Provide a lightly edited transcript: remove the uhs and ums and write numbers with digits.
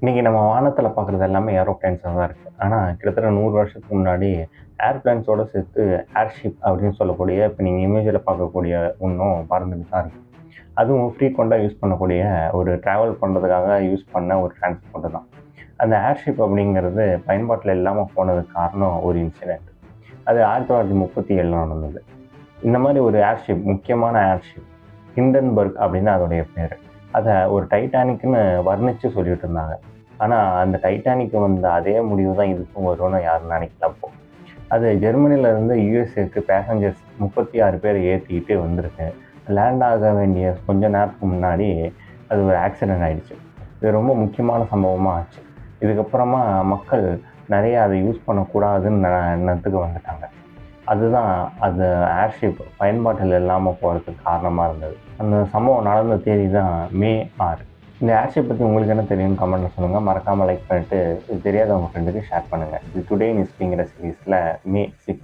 இன்றைக்கி நம்ம வானத்தில் பார்க்குறது எல்லாமே ஏரோப்ளேன்ஸாக தான் இருக்குது. ஆனால் கிட்டத்தட்ட 100 வருஷத்துக்கு முன்னாடி ஏர்பிளேன்ஸோடு சேர்த்து ஏர்ஷிப் அப்படின்னு சொல்லக்கூடிய இப்போ நீங்கள் இமேஜில் பார்க்கக்கூடிய ஒன்றும் பறந்துட்டு தான் இருக்குது. அதுவும் ஃப்ரீக்வெண்ட்டாக யூஸ் பண்ணக்கூடிய ஒரு ட்ராவல் பண்ணுறதுக்காக யூஸ் பண்ண ஒரு டிரான்ஸ்போர்ட்டு தான். அந்த ஏர்ஷிப் அப்படிங்கிறது பயன்பாட்டில் இல்லாமல் போனதுக்கு காரணம் ஒரு இன்சிடெண்ட். அது 1937 நடந்தது. இந்த மாதிரி ஒரு ஏர்ஷிப், முக்கியமான ஏர்ஷிப் ஹிண்டன்பர்க் அப்படின்னு அதோடைய பேர். அதை ஒரு டைட்டானிக்னு வர்ணித்து சொல்லிட்டு இருந்தாங்க. ஆனால் அந்த டைட்டானிக் வந்த அதே முடிவு தான் இதுக்கும் வரும்னு யாரும் நினைக்கல அப்போ. அது ஜெர்மனியிலேருந்து யுஎஸ்ஏக்கு பேசஞ்சர்ஸ் 36 பேர் ஏற்றிக்கிட்டு வந்திருக்கு. லேண்ட் ஆக வேண்டிய கொஞ்ச நேரத்துக்கு முன்னாடி அது ஒரு ஆக்சிடெண்ட் ஆகிடுச்சு. இது ரொம்ப முக்கியமான சம்பவமாக ஆச்சு. இதுக்கப்புறமா மக்கள் நிறைய அதை யூஸ் பண்ணக்கூடாதுன்னு எண்ணத்துக்கு வந்துட்டாங்க. அதுதான் அந்த ஏர்ஷிப் பயன்பாட்டில் இல்லாமல் போகிறதுக்கு காரணமாக இருந்தது. அந்த சம்பவம் நடந்த தேதி தான் மே 6. இந்த ஏர்ஷிப் பற்றி உங்களுக்கு என்ன தெரியும்னு கமெண்ட்டில் சொல்லுங்கள். மறக்காமல் லைக் பண்ணிவிட்டு இது தெரியாத உங்கள் ஃப்ரெண்டுக்கு ஷேர் பண்ணுங்கள். இது டுடே இன் ஹிஸ்ட்ரிங்கிற சீரீஸில் மே 6.